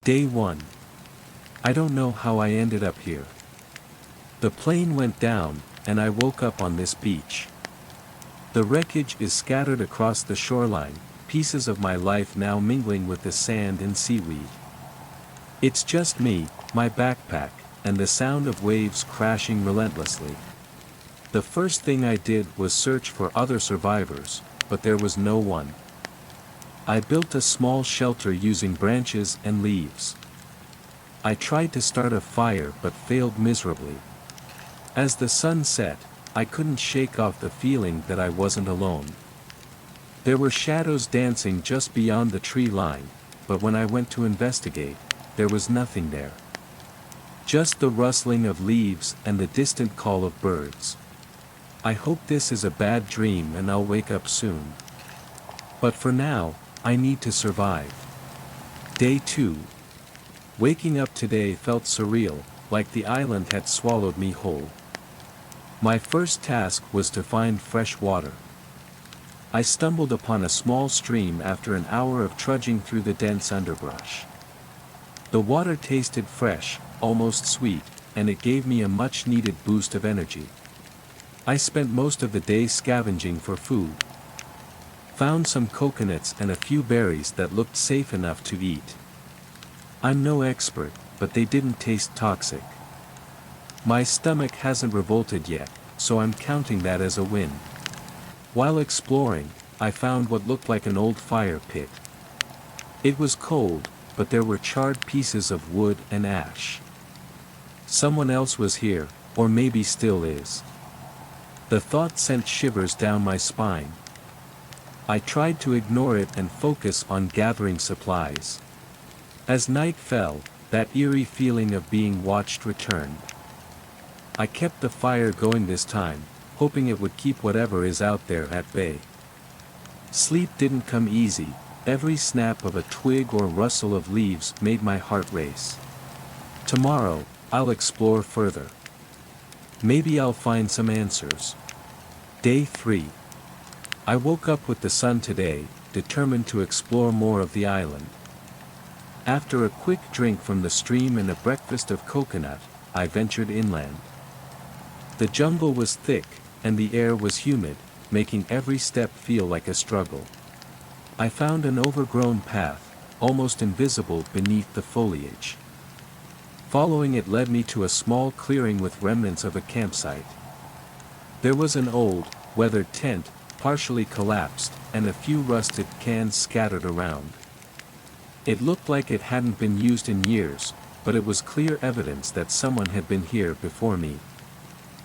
Day 1. I don't know how I ended up here. The plane went down, and I woke up on this beach. The wreckage is scattered across the shoreline, pieces of my life now mingling with the sand and seaweed. It's just me, my backpack, and the sound of waves crashing relentlessly. The first thing I did was search for other survivors, but there was no one. I built a small shelter using branches and leaves. I tried to start a fire but failed miserably. As the sun set, I couldn't shake off the feeling that I wasn't alone. There were shadows dancing just beyond the tree line, but when I went to investigate, there was nothing there. Just the rustling of leaves and the distant call of birds. I hope this is a bad dream and I'll wake up soon. But for now, I need to survive. Day 2. Waking up today felt surreal, like the island had swallowed me whole. My first task was to find fresh water. I stumbled upon a small stream after an hour of trudging through the dense underbrush. The water tasted fresh, almost sweet, and it gave me a much-needed boost of energy. I spent most of the day scavenging for food. Found some coconuts and a few berries that looked safe enough to eat. I'm no expert, but they didn't taste toxic. My stomach hasn't revolted yet, so I'm counting that as a win. While exploring, I found what looked like an old fire pit. It was cold, but there were charred pieces of wood and ash. Someone else was here, or maybe still is. The thought sent shivers down my spine. I tried to ignore it and focus on gathering supplies. As night fell, that eerie feeling of being watched returned. I kept the fire going this time, hoping it would keep whatever is out there at bay. Sleep didn't come easy, every snap of a twig or rustle of leaves made my heart race. Tomorrow, I'll explore further. Maybe I'll find some answers. Day 3. I woke up with the sun today, determined to explore more of the island. After a quick drink from the stream and a breakfast of coconut, I ventured inland. The jungle was thick, and the air was humid, making every step feel like a struggle. I found an overgrown path, almost invisible beneath the foliage. Following it led me to a small clearing with remnants of a campsite. There was an old, weathered tent, partially collapsed, and a few rusted cans scattered around. It looked like it hadn't been used in years, but it was clear evidence that someone had been here before me.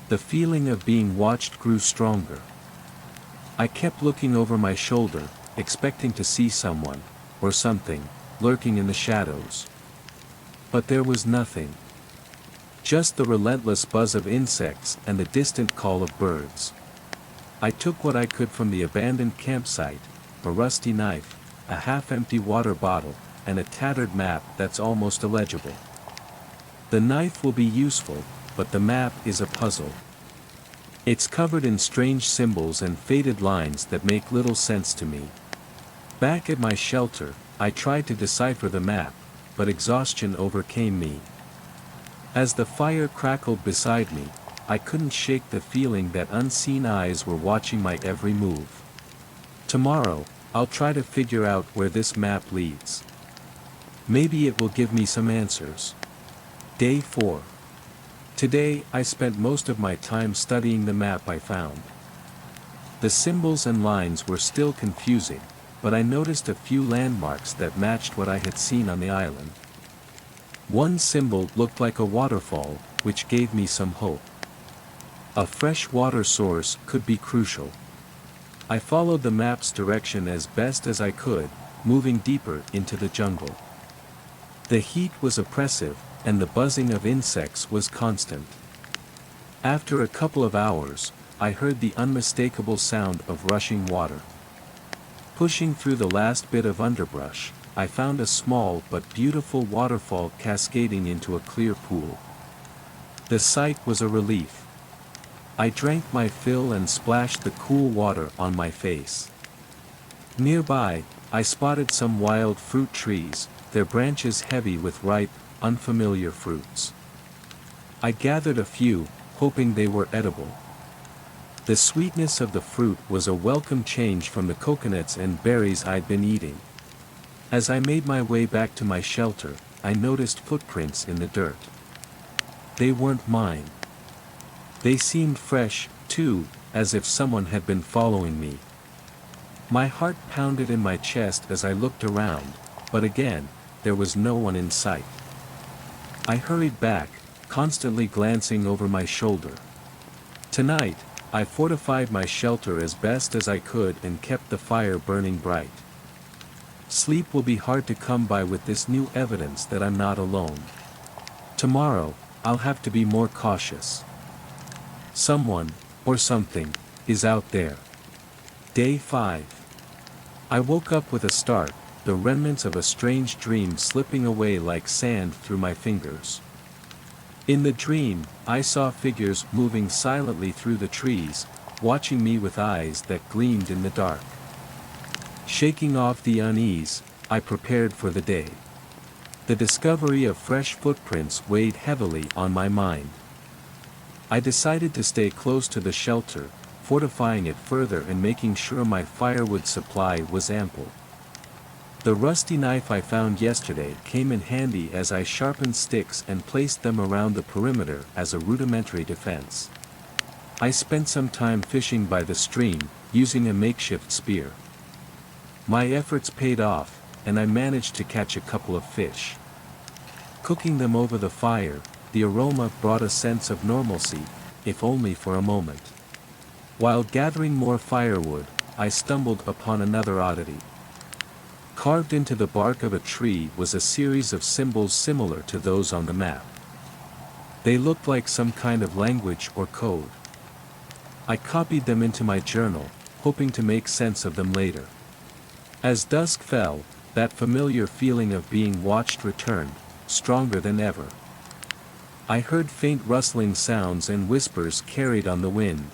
The feeling of being watched grew stronger. I kept looking over my shoulder, expecting to see someone, or something, lurking in the shadows. But there was nothing. Just the relentless buzz of insects and the distant call of birds. I took what I could from the abandoned campsite, a rusty knife, a half-empty water bottle, and a tattered map that's almost illegible. The knife will be useful, but the map is a puzzle. It's covered in strange symbols and faded lines that make little sense to me. Back at my shelter, I tried to decipher the map, but exhaustion overcame me. As the fire crackled beside me, I couldn't shake the feeling that unseen eyes were watching my every move. Tomorrow, I'll try to figure out where this map leads. Maybe it will give me some answers. Day 4. Today, I spent most of my time studying the map I found. The symbols and lines were still confusing, but I noticed a few landmarks that matched what I had seen on the island. One symbol looked like a waterfall, which gave me some hope. A fresh water source could be crucial. I followed the map's direction as best as I could, moving deeper into the jungle. The heat was oppressive, and the buzzing of insects was constant. After a couple of hours, I heard the unmistakable sound of rushing water. Pushing through the last bit of underbrush, I found a small but beautiful waterfall cascading into a clear pool. The sight was a relief. I drank my fill and splashed the cool water on my face. Nearby, I spotted some wild fruit trees, their branches heavy with ripe, unfamiliar fruits. I gathered a few, hoping they were edible. The sweetness of the fruit was a welcome change from the coconuts and berries I'd been eating. As I made my way back to my shelter, I noticed footprints in the dirt. They weren't mine. They seemed fresh, too, as if someone had been following me. My heart pounded in my chest as I looked around, but again, there was no one in sight. I hurried back, constantly glancing over my shoulder. Tonight, I fortified my shelter as best as I could and kept the fire burning bright. Sleep will be hard to come by with this new evidence that I'm not alone. Tomorrow, I'll have to be more cautious. Someone, or something, is out there. Day 5. I woke up with a start, the remnants of a strange dream slipping away like sand through my fingers. In the dream, I saw figures moving silently through the trees, watching me with eyes that gleamed in the dark. Shaking off the unease, I prepared for the day. The discovery of fresh footprints weighed heavily on my mind. I decided to stay close to the shelter, fortifying it further and making sure my firewood supply was ample. The rusty knife I found yesterday came in handy as I sharpened sticks and placed them around the perimeter as a rudimentary defense. I spent some time fishing by the stream, using a makeshift spear. My efforts paid off, and I managed to catch a couple of fish. Cooking them over the fire, the aroma brought a sense of normalcy, if only for a moment. While gathering more firewood, I stumbled upon another oddity. Carved into the bark of a tree was a series of symbols similar to those on the map. They looked like some kind of language or code. I copied them into my journal, hoping to make sense of them later. As dusk fell, that familiar feeling of being watched returned, stronger than ever. I heard faint rustling sounds and whispers carried on the wind.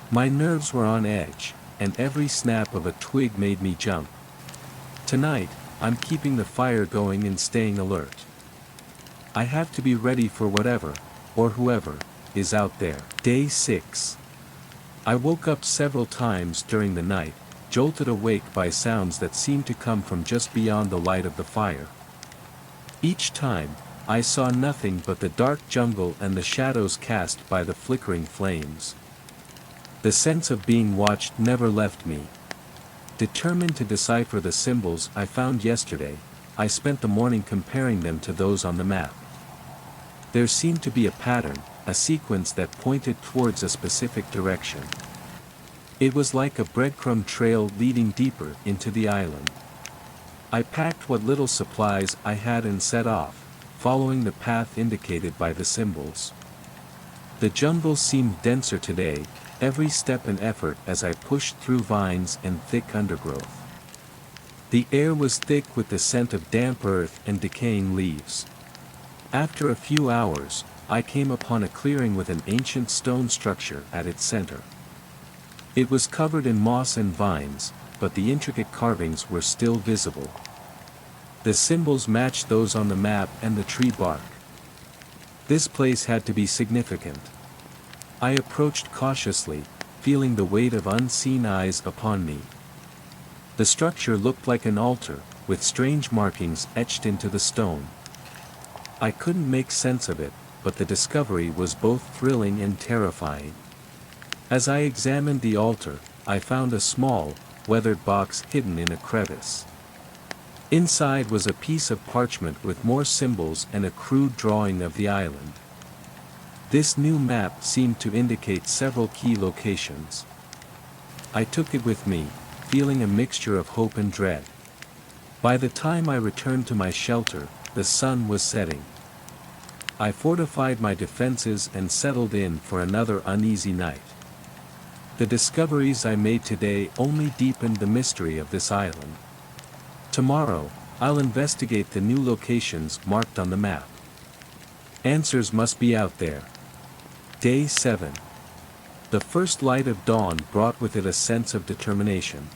My nerves were on edge, and every snap of a twig made me jump. Tonight, I'm keeping the fire going and staying alert. I have to be ready for whatever, or whoever, is out there. Day 6. I woke up several times during the night, jolted awake by sounds that seemed to come from just beyond the light of the fire. Each time, I saw nothing but the dark jungle and the shadows cast by the flickering flames. The sense of being watched never left me. Determined to decipher the symbols I found yesterday, I spent the morning comparing them to those on the map. There seemed to be a pattern, a sequence that pointed towards a specific direction. It was like a breadcrumb trail leading deeper into the island. I packed what little supplies I had and set off, following the path indicated by the symbols. The jungle seemed denser today, every step an effort as I pushed through vines and thick undergrowth. The air was thick with the scent of damp earth and decaying leaves. After a few hours, I came upon a clearing with an ancient stone structure at its center. It was covered in moss and vines, but the intricate carvings were still visible. The symbols matched those on the map and the tree bark. This place had to be significant. I approached cautiously, feeling the weight of unseen eyes upon me. The structure looked like an altar, with strange markings etched into the stone. I couldn't make sense of it, but the discovery was both thrilling and terrifying. As I examined the altar, I found a small, weathered box hidden in a crevice. Inside was a piece of parchment with more symbols and a crude drawing of the island. This new map seemed to indicate several key locations. I took it with me, feeling a mixture of hope and dread. By the time I returned to my shelter, the sun was setting. I fortified my defenses and settled in for another uneasy night. The discoveries I made today only deepened the mystery of this island. Tomorrow, I'll investigate the new locations marked on the map. Answers must be out there. Day 7. The first light of dawn brought with it a sense of determination.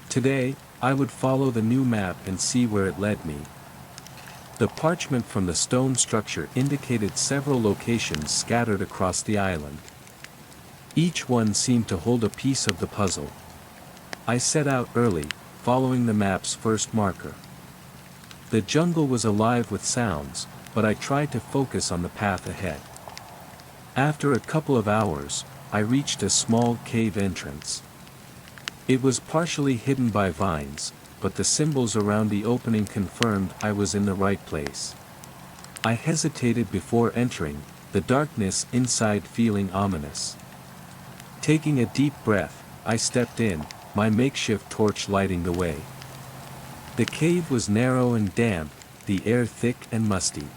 Today, I would follow the new map and see where it led me. The parchment from the stone structure indicated several locations scattered across the island. Each one seemed to hold a piece of the puzzle. I set out early, following the map's first marker. The jungle was alive with sounds, but I tried to focus on the path ahead. After a couple of hours, I reached a small cave entrance. It was partially hidden by vines, but the symbols around the opening confirmed I was in the right place. I hesitated before entering, the darkness inside feeling ominous. Taking a deep breath, I stepped in, my makeshift torch lighting the way. The cave was narrow and damp, the air thick and musty.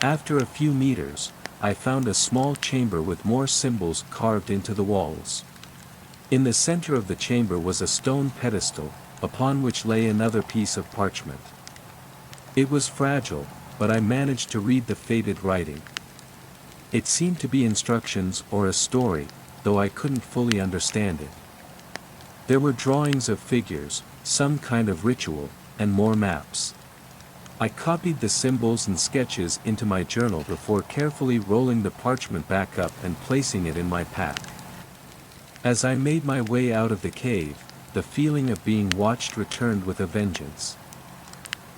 After a few meters, I found a small chamber with more symbols carved into the walls. In the center of the chamber was a stone pedestal, upon which lay another piece of parchment. It was fragile, but I managed to read the faded writing. It seemed to be instructions or a story, though I couldn't fully understand it. There were drawings of figures, some kind of ritual, and more maps. I copied the symbols and sketches into my journal before carefully rolling the parchment back up and placing it in my pack. As I made my way out of the cave, the feeling of being watched returned with a vengeance.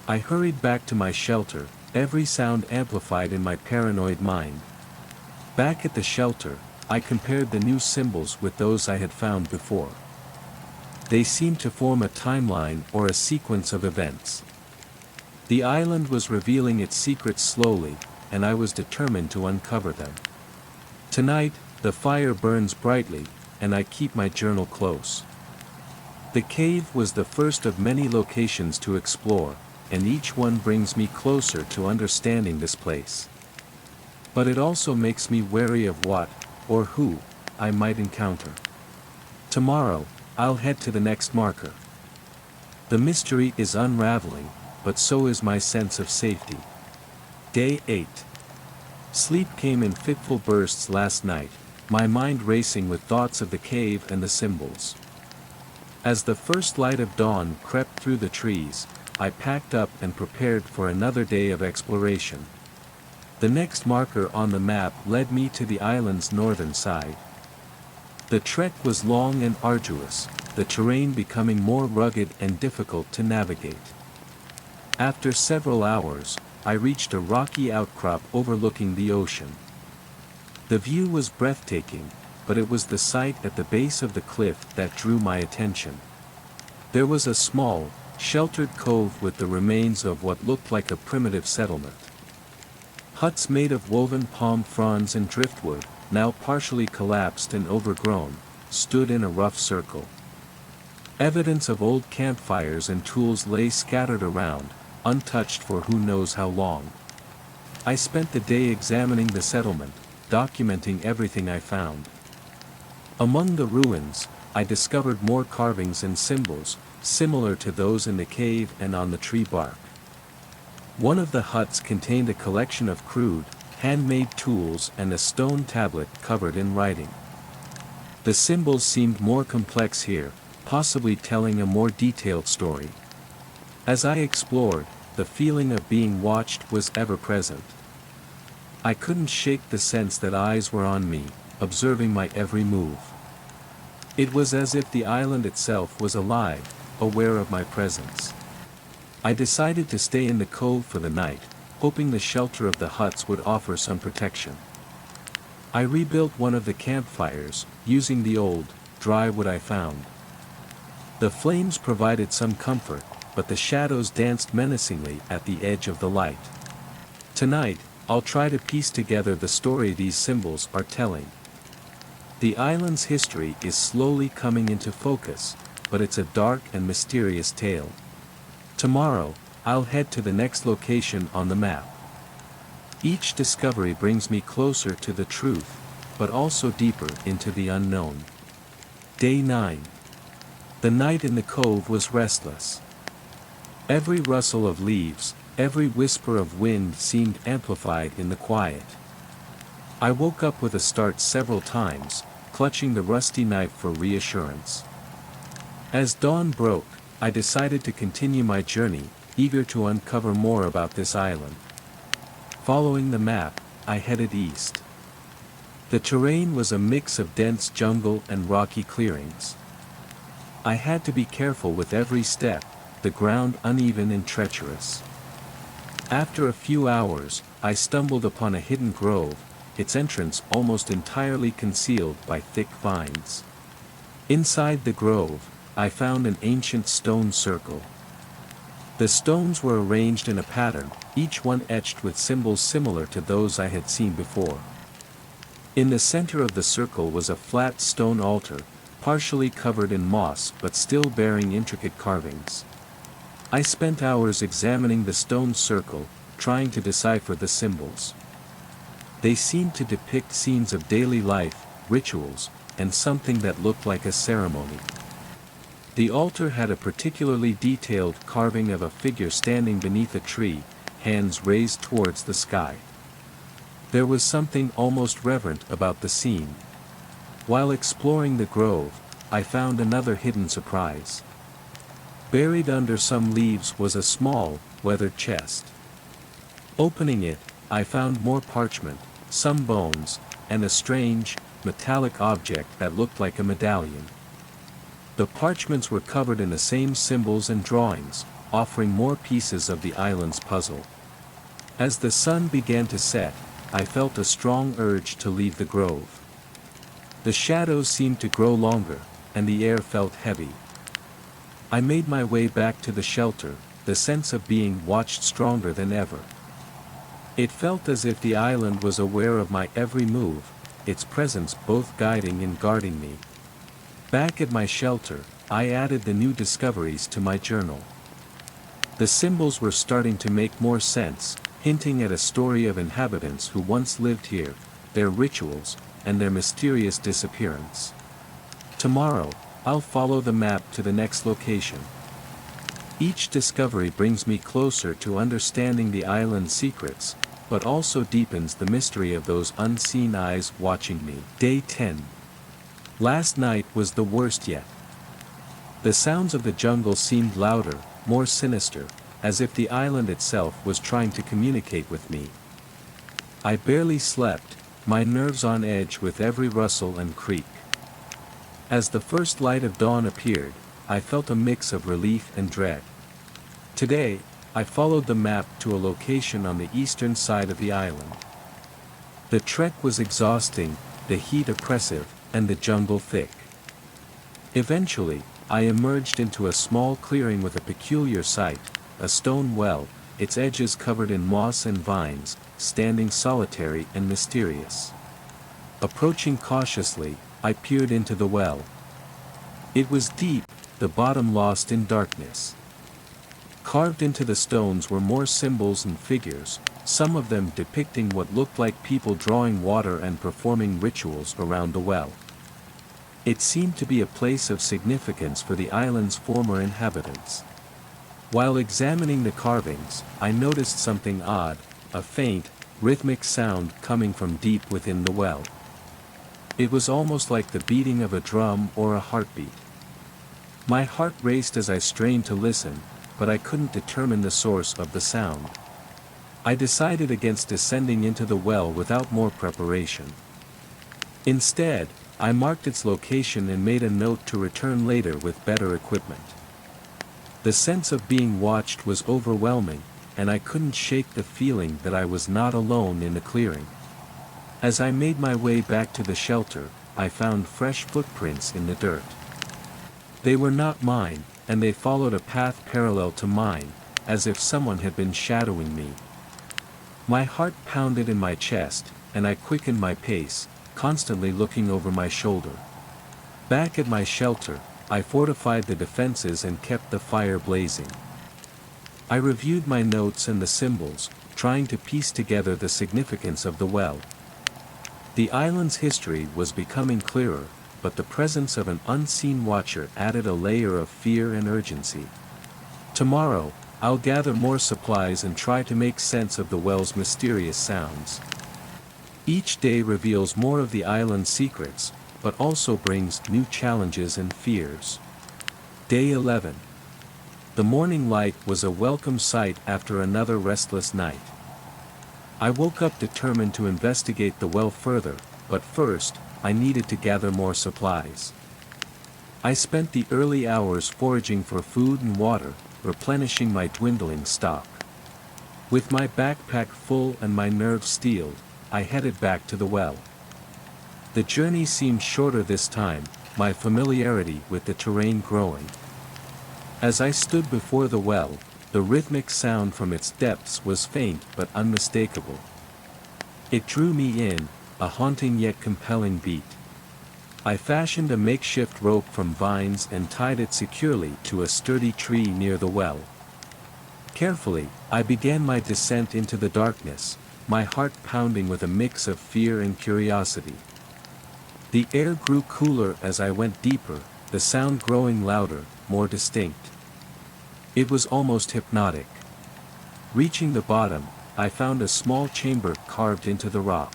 I hurried back to my shelter, every sound amplified in my paranoid mind. Back at the shelter, I compared the new symbols with those I had found before. They seemed to form a timeline or a sequence of events. The island was revealing its secrets slowly, and I was determined to uncover them. Tonight, the fire burns brightly, and I keep my journal close. The cave was the first of many locations to explore, and each one brings me closer to understanding this place. But it also makes me wary of what, or who, I might encounter. Tomorrow, I'll head to the next marker. The mystery is unraveling, but so is my sense of safety. Day 8. Sleep came in fitful bursts last night, my mind racing with thoughts of the cave and the symbols. As the first light of dawn crept through the trees, I packed up and prepared for another day of exploration. The next marker on the map led me to the island's northern side. The trek was long and arduous, the terrain becoming more rugged and difficult to navigate. After several hours, I reached a rocky outcrop overlooking the ocean. The view was breathtaking, but it was the sight at the base of the cliff that drew my attention. There was a small, sheltered cove with the remains of what looked like a primitive settlement. Huts made of woven palm fronds and driftwood, now partially collapsed and overgrown, stood in a rough circle. Evidence of old campfires and tools lay scattered around, untouched for who knows how long. I spent the day examining the settlement, documenting everything I found. Among the ruins, I discovered more carvings and symbols, similar to those in the cave and on the tree bark. One of the huts contained a collection of crude, handmade tools and a stone tablet covered in writing. The symbols seemed more complex here, possibly telling a more detailed story. As I explored, the feeling of being watched was ever present. I couldn't shake the sense that eyes were on me, observing my every move. It was as if the island itself was alive, aware of my presence. I decided to stay in the cove for the night, hoping the shelter of the huts would offer some protection. I rebuilt one of the campfires, using the old, dry wood I found. The flames provided some comfort, but the shadows danced menacingly at the edge of the light. Tonight, I'll try to piece together the story these symbols are telling. The island's history is slowly coming into focus, but it's a dark and mysterious tale. Tomorrow, I'll head to the next location on the map. Each discovery brings me closer to the truth, but also deeper into the unknown. Day 9. The night in the cove was restless. Every rustle of leaves, every whisper of wind seemed amplified in the quiet. I woke up with a start several times, clutching the rusty knife for reassurance. As dawn broke, I decided to continue my journey, eager to uncover more about this island. Following the map, I headed east. The terrain was a mix of dense jungle and rocky clearings. I had to be careful with every step, the ground uneven and treacherous. After a few hours, I stumbled upon a hidden grove, its entrance almost entirely concealed by thick vines. Inside the grove, I found an ancient stone circle. The stones were arranged in a pattern, each one etched with symbols similar to those I had seen before. In the center of the circle was a flat stone altar, partially covered in moss but still bearing intricate carvings. I spent hours examining the stone circle, trying to decipher the symbols. They seemed to depict scenes of daily life, rituals, and something that looked like a ceremony. The altar had a particularly detailed carving of a figure standing beneath a tree, hands raised towards the sky. There was something almost reverent about the scene. While exploring the grove, I found another hidden surprise. Buried under some leaves was a small, weathered chest. Opening it, I found more parchment, some bones, and a strange, metallic object that looked like a medallion. The parchments were covered in the same symbols and drawings, offering more pieces of the island's puzzle. As the sun began to set, I felt a strong urge to leave the grove. The shadows seemed to grow longer, and the air felt heavy. I made my way back to the shelter, the sense of being watched stronger than ever. It felt as if the island was aware of my every move, its presence both guiding and guarding me. Back at my shelter, I added the new discoveries to my journal. The symbols were starting to make more sense, hinting at a story of inhabitants who once lived here, their rituals, and their mysterious disappearance. Tomorrow, I'll follow the map to the next location. Each discovery brings me closer to understanding the island's secrets, but also deepens the mystery of those unseen eyes watching me. Day 10. Last night was the worst yet. The sounds of the jungle seemed louder, more sinister, as if the island itself was trying to communicate with me. I barely slept, my nerves on edge with every rustle and creak. As the first light of dawn appeared, I felt a mix of relief and dread. Today, I followed the map to a location on the eastern side of the island. The trek was exhausting, the heat oppressive, and the jungle thick. Eventually, I emerged into a small clearing with a peculiar sight, a stone well, its edges covered in moss and vines, standing solitary and mysterious. Approaching cautiously, I peered into the well. It was deep, the bottom lost in darkness. Carved into the stones were more symbols and figures, some of them depicting what looked like people drawing water and performing rituals around the well. It seemed to be a place of significance for the island's former inhabitants. While examining the carvings, I noticed something odd, a faint, rhythmic sound coming from deep within the well. It was almost like the beating of a drum or a heartbeat. My heart raced as I strained to listen, but I couldn't determine the source of the sound. I decided against descending into the well without more preparation. Instead, I marked its location and made a note to return later with better equipment. The sense of being watched was overwhelming, and I couldn't shake the feeling that I was not alone in the clearing. As I made my way back to the shelter, I found fresh footprints in the dirt. They were not mine, and they followed a path parallel to mine, as if someone had been shadowing me. My heart pounded in my chest, and I quickened my pace, constantly looking over my shoulder. Back at my shelter, I fortified the defenses and kept the fire blazing. I reviewed my notes and the symbols, trying to piece together the significance of the well. The island's history was becoming clearer, but the presence of an unseen watcher added a layer of fear and urgency. Tomorrow, I'll gather more supplies and try to make sense of the well's mysterious sounds. Each day reveals more of the island's secrets, but also brings new challenges and fears. Day 11. The morning light was a welcome sight after another restless night. I woke up determined to investigate the well further, but first, I needed to gather more supplies. I spent the early hours foraging for food and water, replenishing my dwindling stock. With my backpack full and my nerves steeled, I headed back to the well. The journey seemed shorter this time, my familiarity with the terrain growing. As I stood before the well, the rhythmic sound from its depths was faint but unmistakable. It drew me in, a haunting yet compelling beat. I fashioned a makeshift rope from vines and tied it securely to a sturdy tree near the well. Carefully, I began my descent into the darkness, my heart pounding with a mix of fear and curiosity. The air grew cooler as I went deeper, the sound growing louder, more distinct. It was almost hypnotic. Reaching the bottom, I found a small chamber carved into the rock.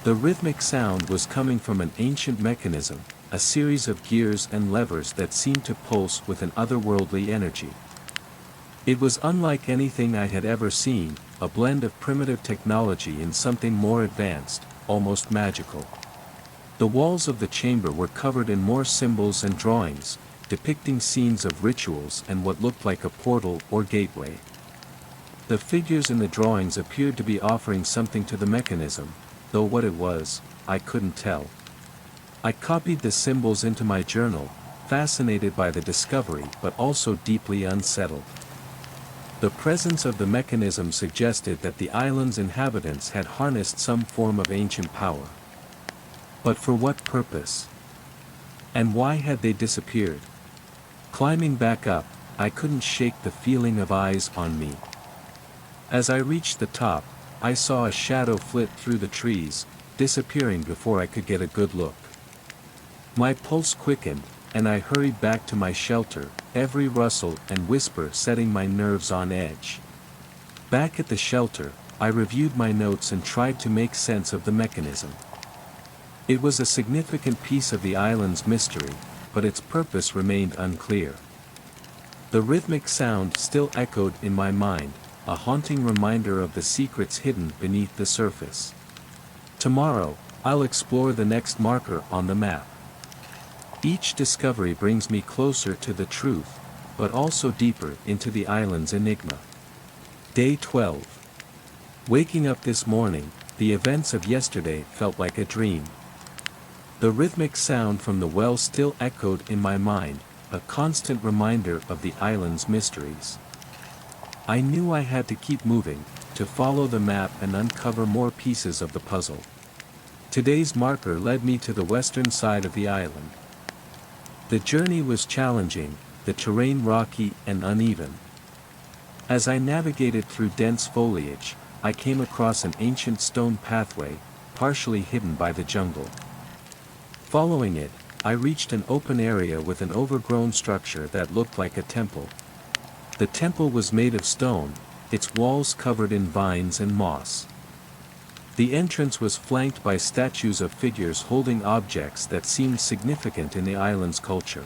The rhythmic sound was coming from an ancient mechanism, a series of gears and levers that seemed to pulse with an otherworldly energy. It was unlike anything I had ever seen, a blend of primitive technology and something more advanced, almost magical. The walls of the chamber were covered in more symbols and drawings, depicting scenes of rituals and what looked like a portal or gateway. The figures in the drawings appeared to be offering something to the mechanism, though what it was, I couldn't tell. I copied the symbols into my journal, fascinated by the discovery but also deeply unsettled. The presence of the mechanism suggested that the island's inhabitants had harnessed some form of ancient power. But for what purpose? And why had they disappeared? Climbing back up, I couldn't shake the feeling of eyes on me. As I reached the top, I saw a shadow flit through the trees, disappearing before I could get a good look. My pulse quickened, and I hurried back to my shelter, every rustle and whisper setting my nerves on edge. Back at the shelter, I reviewed my notes and tried to make sense of the mechanism. It was a significant piece of the island's mystery, but its purpose remained unclear. The rhythmic sound still echoed in my mind, a haunting reminder of the secrets hidden beneath the surface. Tomorrow, I'll explore the next marker on the map. Each discovery brings me closer to the truth, but also deeper into the island's enigma. Day 12. Waking up this morning, the events of yesterday felt like a dream. The rhythmic sound from the well still echoed in my mind, a constant reminder of the island's mysteries. I knew I had to keep moving, to follow the map and uncover more pieces of the puzzle. Today's marker led me to the western side of the island. The journey was challenging, the terrain rocky and uneven. As I navigated through dense foliage, I came across an ancient stone pathway, partially hidden by the jungle. Following it, I reached an open area with an overgrown structure that looked like a temple. The temple was made of stone, its walls covered in vines and moss. The entrance was flanked by statues of figures holding objects that seemed significant in the island's culture.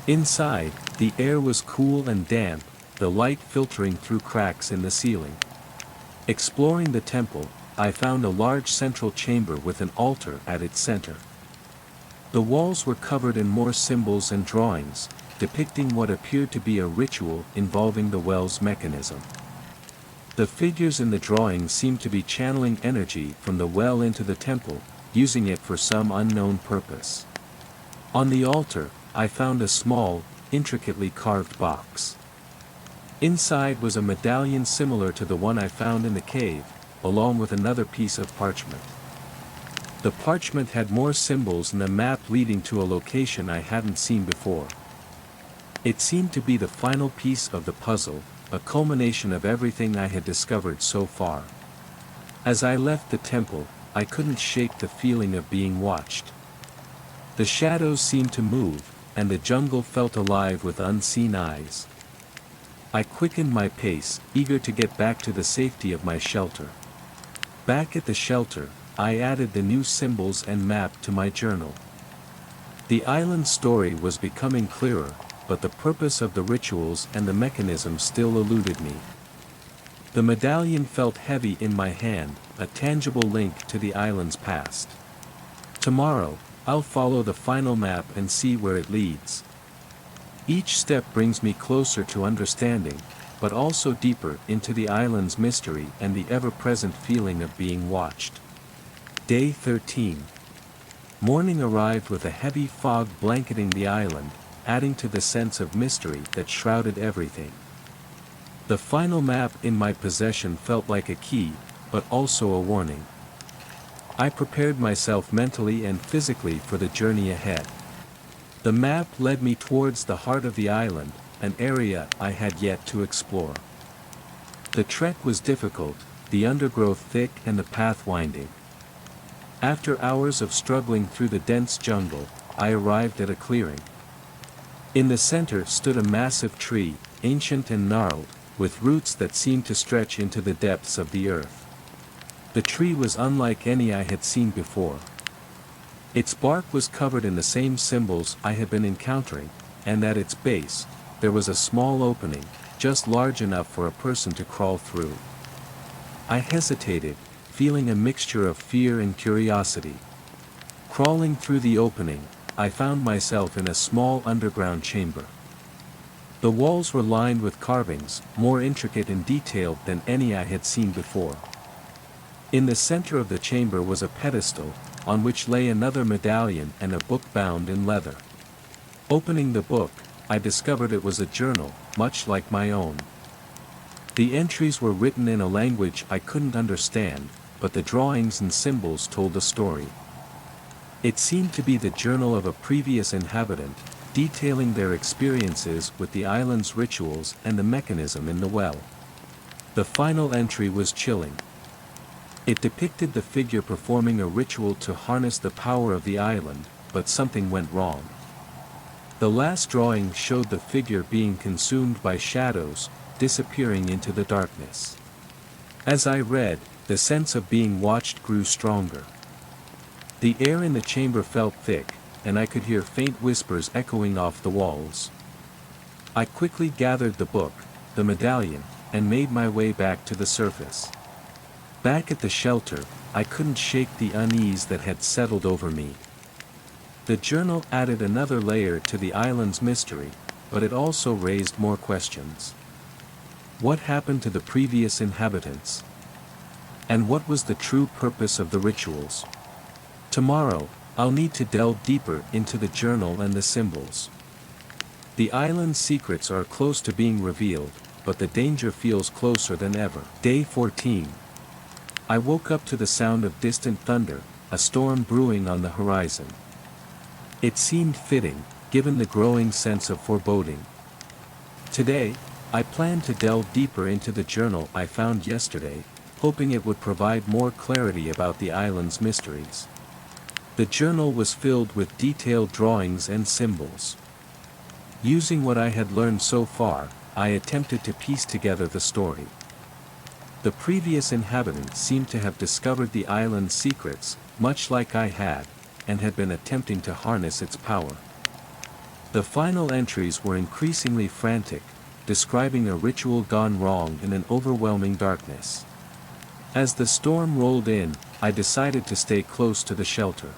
Inside, the air was cool and damp, the light filtering through cracks in the ceiling. Exploring the temple, I found a large central chamber with an altar at its center. The walls were covered in more symbols and drawings, depicting what appeared to be a ritual involving the well's mechanism. The figures in the drawings seemed to be channeling energy from the well into the temple, using it for some unknown purpose. On the altar, I found a small, intricately carved box. Inside was a medallion similar to the one I found in the cave, along with another piece of parchment. The parchment had more symbols and a map leading to a location I hadn't seen before. It seemed to be the final piece of the puzzle, a culmination of everything I had discovered so far. As I left the temple, I couldn't shake the feeling of being watched. The shadows seemed to move, and the jungle felt alive with unseen eyes. I quickened my pace, eager to get back to the safety of my shelter. Back at the shelter, I added the new symbols and map to my journal. The island's story was becoming clearer, but the purpose of the rituals and the mechanism still eluded me. The medallion felt heavy in my hand, a tangible link to the island's past. Tomorrow, I'll follow the final map and see where it leads. Each step brings me closer to understanding, but also deeper into the island's mystery and the ever-present feeling of being watched. Day 13. Morning arrived with a heavy fog blanketing the island, adding to the sense of mystery that shrouded everything. The final map in my possession felt like a key, but also a warning. I prepared myself mentally and physically for the journey ahead. The map led me towards the heart of the island, an area I had yet to explore. The trek was difficult, the undergrowth thick and the path winding. After hours of struggling through the dense jungle, I arrived at a clearing. In the center stood a massive tree, ancient and gnarled, with roots that seemed to stretch into the depths of the earth. The tree was unlike any I had seen before. Its bark was covered in the same symbols I had been encountering, and at its base, there was a small opening, just large enough for a person to crawl through. I hesitated, feeling a mixture of fear and curiosity. Crawling through the opening, I found myself in a small underground chamber. The walls were lined with carvings, more intricate and detailed than any I had seen before. In the center of the chamber was a pedestal, on which lay another medallion and a book bound in leather. Opening the book, I discovered it was a journal, much like my own. The entries were written in a language I couldn't understand, but the drawings and symbols told a story. It seemed to be the journal of a previous inhabitant, detailing their experiences with the island's rituals and the mechanism in the well. The final entry was chilling. It depicted the figure performing a ritual to harness the power of the island, but something went wrong. The last drawing showed the figure being consumed by shadows, disappearing into the darkness. As I read, the sense of being watched grew stronger. The air in the chamber felt thick, and I could hear faint whispers echoing off the walls. I quickly gathered the book, the medallion, and made my way back to the surface. Back at the shelter, I couldn't shake the unease that had settled over me. The journal added another layer to the island's mystery, but it also raised more questions. What happened to the previous inhabitants? And what was the true purpose of the rituals? Tomorrow, I'll need to delve deeper into the journal and the symbols. The island's secrets are close to being revealed, but the danger feels closer than ever. Day 14. I woke up to the sound of distant thunder, a storm brewing on the horizon. It seemed fitting, given the growing sense of foreboding. Today, I planned to delve deeper into the journal I found yesterday, hoping it would provide more clarity about the island's mysteries. The journal was filled with detailed drawings and symbols. Using what I had learned so far, I attempted to piece together the story. The previous inhabitants seemed to have discovered the island's secrets, much like I had, and had been attempting to harness its power. The final entries were increasingly frantic, describing a ritual gone wrong in an overwhelming darkness. As the storm rolled in, I decided to stay close to the shelter.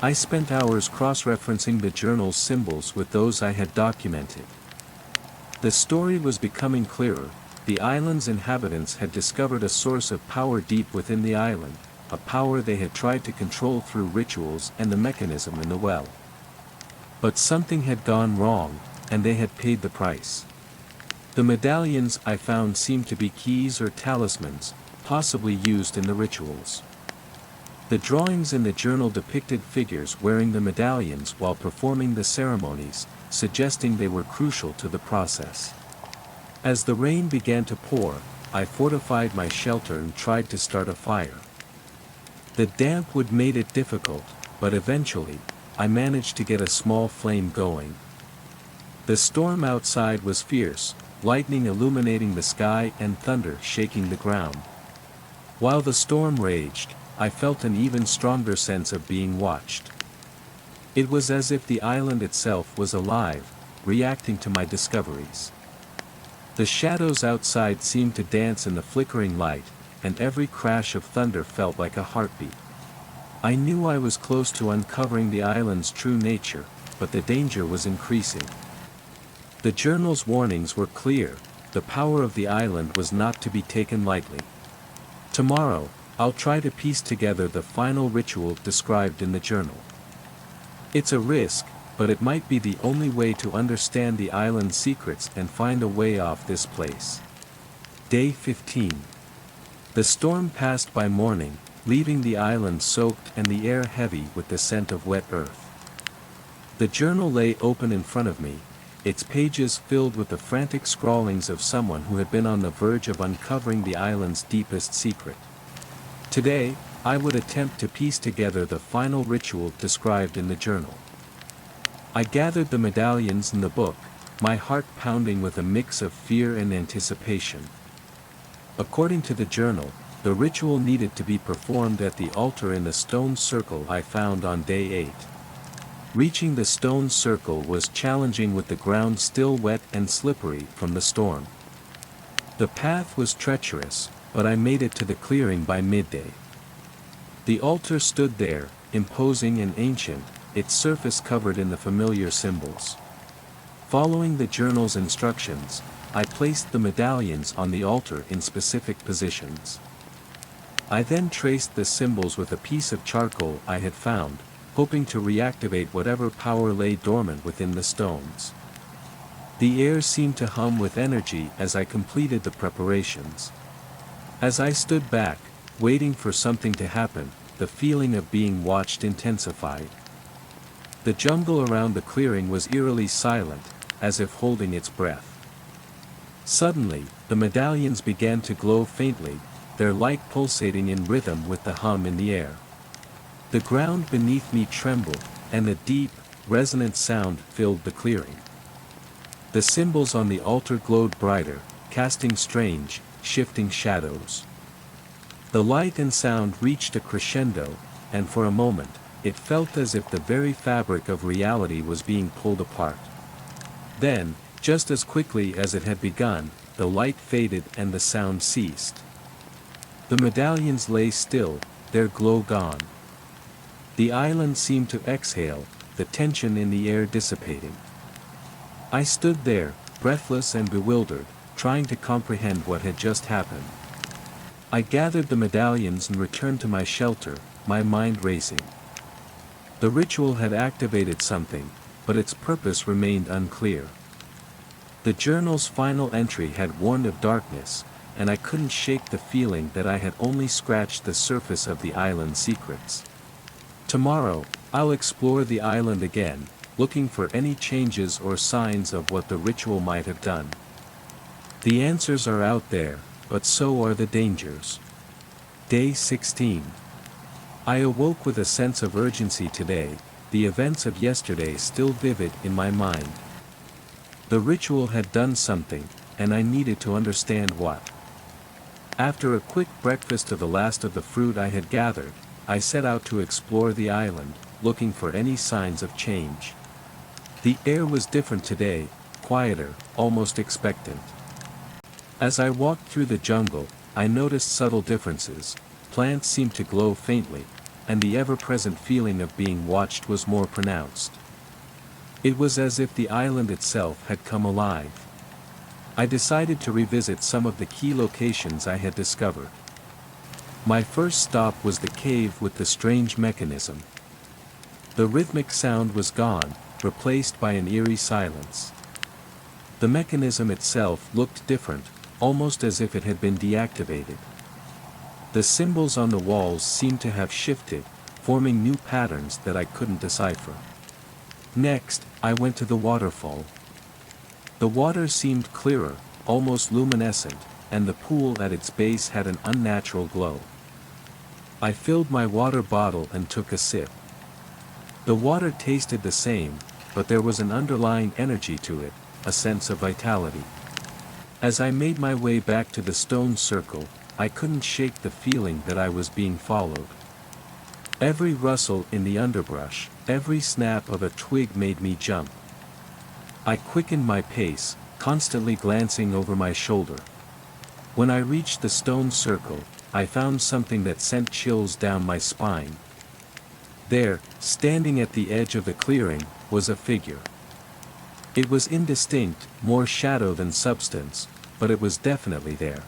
I spent hours cross-referencing the journal's symbols with those I had documented. The story was becoming clearer. The island's inhabitants had discovered a source of power deep within the island, a power they had tried to control through rituals and the mechanism in the well. But something had gone wrong, and they had paid the price. The medallions I found seemed to be keys or talismans, possibly used in the rituals. The drawings in the journal depicted figures wearing the medallions while performing the ceremonies, suggesting they were crucial to the process. As the rain began to pour, I fortified my shelter and tried to start a fire. The damp wood made it difficult, but eventually, I managed to get a small flame going. The storm outside was fierce, lightning illuminating the sky and thunder shaking the ground. While the storm raged, I felt an even stronger sense of being watched. It was as if the island itself was alive, reacting to my discoveries. The shadows outside seemed to dance in the flickering light, and every crash of thunder felt like a heartbeat. I knew I was close to uncovering the island's true nature, but the danger was increasing. The journal's warnings were clear: the power of the island was not to be taken lightly. Tomorrow, I'll try to piece together the final ritual described in the journal. It's a risk, but it might be the only way to understand the island's secrets and find a way off this place. Day 15. The storm passed by morning, leaving the island soaked and the air heavy with the scent of wet earth. The journal lay open in front of me, its pages filled with the frantic scrawlings of someone who had been on the verge of uncovering the island's deepest secret. Today, I would attempt to piece together the final ritual described in the journal. I gathered the medallions in the book, my heart pounding with a mix of fear and anticipation. According to the journal, the ritual needed to be performed at the altar in the stone circle I found on day 8. Reaching the stone circle was challenging with the ground still wet and slippery from the storm. The path was treacherous, but I made it to the clearing by midday. The altar stood there, imposing and ancient, its surface covered in the familiar symbols. Following the journal's instructions, I placed the medallions on the altar in specific positions. I then traced the symbols with a piece of charcoal I had found, hoping to reactivate whatever power lay dormant within the stones. The air seemed to hum with energy as I completed the preparations. As I stood back, waiting for something to happen, the feeling of being watched intensified. The jungle around the clearing was eerily silent, as if holding its breath. Suddenly, the medallions began to glow faintly, their light pulsating in rhythm with the hum in the air. The ground beneath me trembled, and a deep, resonant sound filled the clearing. The symbols on the altar glowed brighter, casting strange, shifting shadows. The light and sound reached a crescendo, and for a moment, it felt as if the very fabric of reality was being pulled apart. Then, just as quickly as it had begun, the light faded and the sound ceased. The medallions lay still, their glow gone. The island seemed to exhale, the tension in the air dissipating. I stood there, breathless and bewildered, trying to comprehend what had just happened. I gathered the medallions and returned to my shelter, my mind racing. The ritual had activated something, but its purpose remained unclear. The journal's final entry had warned of darkness, and I couldn't shake the feeling that I had only scratched the surface of the island's secrets. Tomorrow, I'll explore the island again, looking for any changes or signs of what the ritual might have done. The answers are out there, but so are the dangers. Day 16. I awoke with a sense of urgency today, the events of yesterday still vivid in my mind. The ritual had done something, and I needed to understand what. After a quick breakfast of the last of the fruit I had gathered, I set out to explore the island, looking for any signs of change. The air was different today, quieter, almost expectant. As I walked through the jungle, I noticed subtle differences. Plants seemed to glow faintly, and the ever-present feeling of being watched was more pronounced. It was as if the island itself had come alive. I decided to revisit some of the key locations I had discovered. My first stop was the cave with the strange mechanism. The rhythmic sound was gone, replaced by an eerie silence. The mechanism itself looked different, almost as if it had been deactivated. The symbols on the walls seemed to have shifted, forming new patterns that I couldn't decipher. Next, I went to the waterfall. The water seemed clearer, almost luminescent, and the pool at its base had an unnatural glow. I filled my water bottle and took a sip. The water tasted the same, but there was an underlying energy to it, a sense of vitality. As I made my way back to the stone circle, I couldn't shake the feeling that I was being followed. Every rustle in the underbrush, every snap of a twig made me jump. I quickened my pace, constantly glancing over my shoulder. When I reached the stone circle, I found something that sent chills down my spine. There, standing at the edge of the clearing, was a figure. It was indistinct, more shadow than substance, but it was definitely there.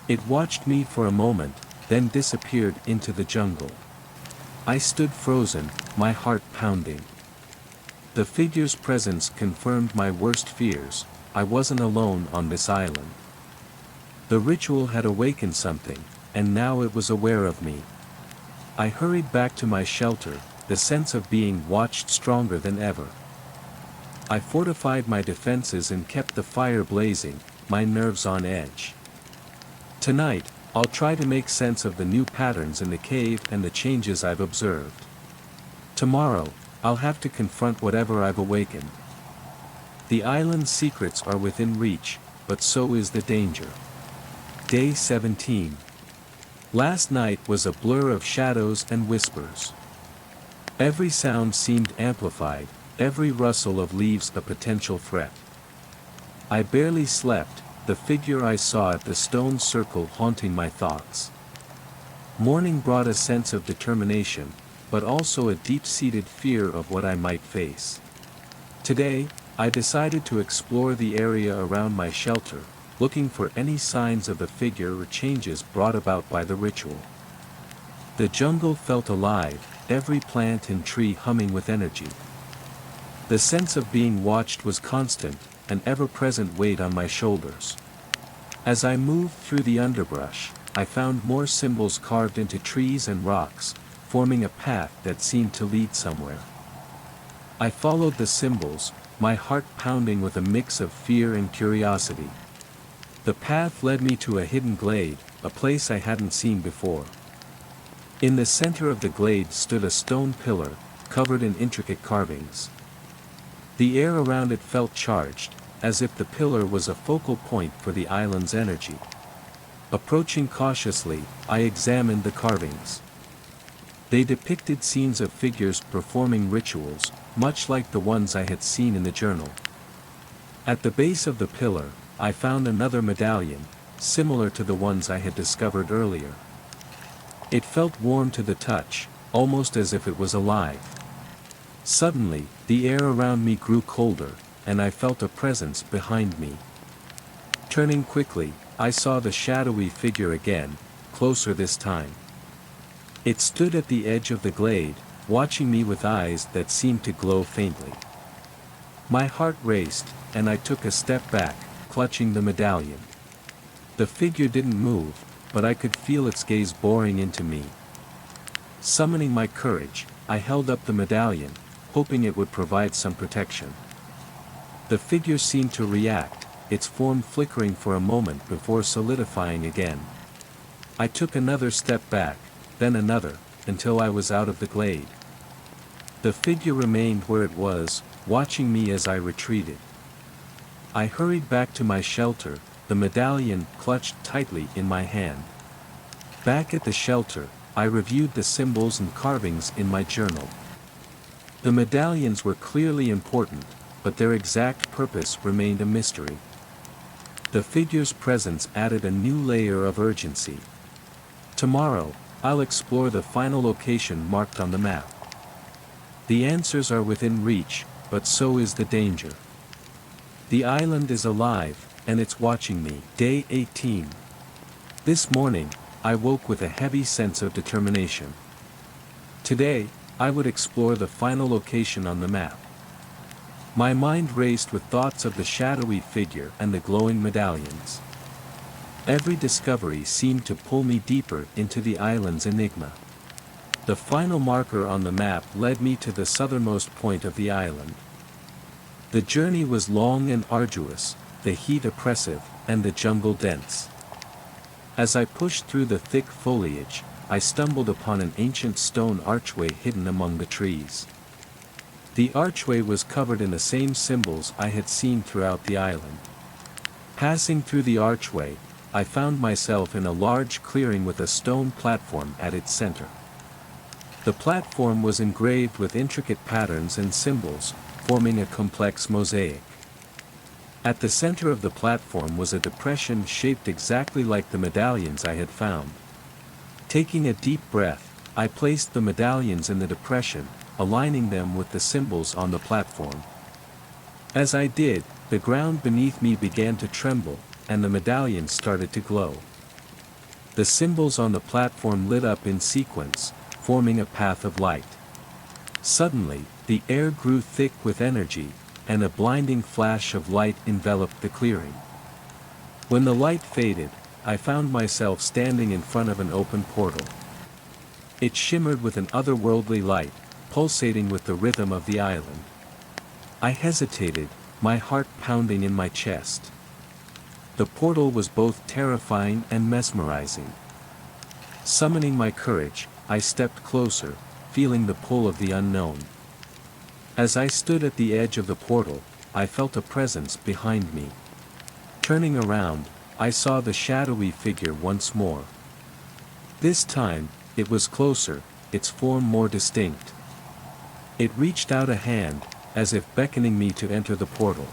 It watched me for a moment, then disappeared into the jungle. I stood frozen, my heart pounding. The figure's presence confirmed my worst fears. I wasn't alone on this island. The ritual had awakened something, and now it was aware of me. I hurried back to my shelter, the sense of being watched stronger than ever. I fortified my defenses and kept the fire blazing, my nerves on edge. Tonight, I'll try to make sense of the new patterns in the cave and the changes I've observed. Tomorrow, I'll have to confront whatever I've awakened. The island's secrets are within reach, but so is the danger. Day 17. Last night was a blur of shadows and whispers. Every sound seemed amplified, every rustle of leaves a potential threat. I barely slept, the figure I saw at the stone circle haunting my thoughts. Morning brought a sense of determination, but also a deep-seated fear of what I might face. Today, I decided to explore the area around my shelter, looking for any signs of the figure or changes brought about by the ritual. The jungle felt alive, every plant and tree humming with energy. The sense of being watched was constant, an ever-present weight on my shoulders. As I moved through the underbrush, I found more symbols carved into trees and rocks, forming a path that seemed to lead somewhere. I followed the symbols, my heart pounding with a mix of fear and curiosity. The path led me to a hidden glade, a place I hadn't seen before. In the center of the glade stood a stone pillar, covered in intricate carvings. The air around it felt charged, as if the pillar was a focal point for the island's energy. Approaching cautiously, I examined the carvings. They depicted scenes of figures performing rituals, much like the ones I had seen in the journal. At the base of the pillar, I found another medallion, similar to the ones I had discovered earlier. It felt warm to the touch, almost as if it was alive. Suddenly, the air around me grew colder, and I felt a presence behind me. Turning quickly, I saw the shadowy figure again, closer this time. It stood at the edge of the glade, watching me with eyes that seemed to glow faintly. My heart raced, and I took a step back, clutching the medallion. The figure didn't move, but I could feel its gaze boring into me. Summoning my courage, I held up the medallion, hoping it would provide some protection. The figure seemed to react, its form flickering for a moment before solidifying again. I took another step back, then another, until I was out of the glade. The figure remained where it was, watching me as I retreated. I hurried back to my shelter, the medallion clutched tightly in my hand. Back at the shelter, I reviewed the symbols and carvings in my journal. The medallions were clearly important, but their exact purpose remained a mystery. The figure's presence added a new layer of urgency. Tomorrow, I'll explore the final location marked on the map. The answers are within reach, but so is the danger. The island is alive, and it's watching me. Day 18. This morning, I woke with a heavy sense of determination. Today, I would explore the final location on the map. My mind raced with thoughts of the shadowy figure and the glowing medallions. Every discovery seemed to pull me deeper into the island's enigma. The final marker on the map led me to the southernmost point of the island. The journey was long and arduous, the heat oppressive, and the jungle dense. As I pushed through the thick foliage, I stumbled upon an ancient stone archway hidden among the trees. The archway was covered in the same symbols I had seen throughout the island. Passing through the archway, I found myself in a large clearing with a stone platform at its center. The platform was engraved with intricate patterns and symbols, forming a complex mosaic. At the center of the platform was a depression shaped exactly like the medallions I had found. Taking a deep breath, I placed the medallions in the depression, aligning them with the symbols on the platform. As I did, the ground beneath me began to tremble, and the medallions started to glow. The symbols on the platform lit up in sequence, forming a path of light. Suddenly, the air grew thick with energy, and a blinding flash of light enveloped the clearing. When the light faded, I found myself standing in front of an open portal. It shimmered with an otherworldly light, pulsating with the rhythm of the island. I hesitated, my heart pounding in my chest. The portal was both terrifying and mesmerizing. Summoning my courage, I stepped closer, feeling the pull of the unknown. As I stood at the edge of the portal, I felt a presence behind me. Turning around, I saw the shadowy figure once more. This time, it was closer, its form more distinct. It reached out a hand, as if beckoning me to enter the portal.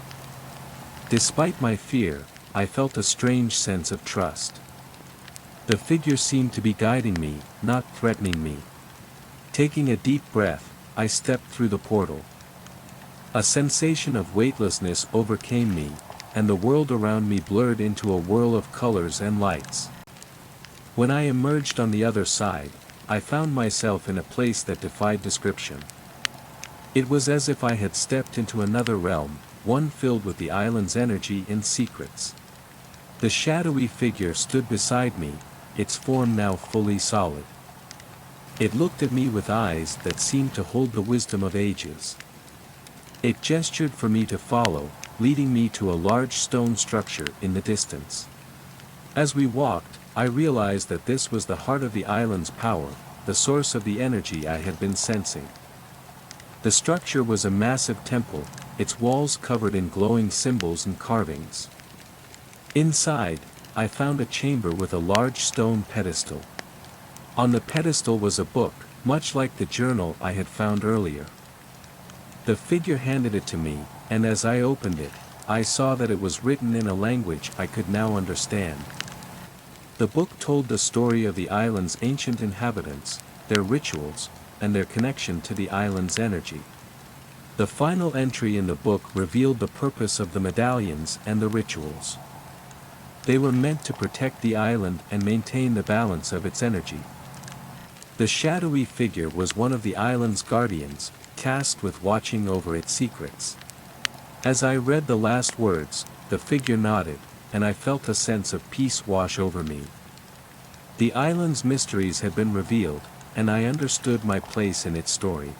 Despite my fear, I felt a strange sense of trust. The figure seemed to be guiding me, not threatening me. Taking a deep breath, I stepped through the portal. A sensation of weightlessness overcame me, and the world around me blurred into a whirl of colors and lights. When I emerged on the other side, I found myself in a place that defied description. It was as if I had stepped into another realm, one filled with the island's energy and secrets. The shadowy figure stood beside me, its form now fully solid. It looked at me with eyes that seemed to hold the wisdom of ages. It gestured for me to follow, leading me to a large stone structure in the distance. As we walked, I realized that this was the heart of the island's power, the source of the energy I had been sensing. The structure was a massive temple, its walls covered in glowing symbols and carvings. Inside, I found a chamber with a large stone pedestal. On the pedestal was a book, much like the journal I had found earlier. The figure handed it to me, and as I opened it, I saw that it was written in a language I could now understand. The book told the story of the island's ancient inhabitants, their rituals, and their connection to the island's energy. The final entry in the book revealed the purpose of the medallions and the rituals. They were meant to protect the island and maintain the balance of its energy. The shadowy figure was one of the island's guardians, tasked with watching over its secrets. As I read the last words, the figure nodded, and I felt a sense of peace wash over me. The island's mysteries had been revealed, and I understood my place in its story.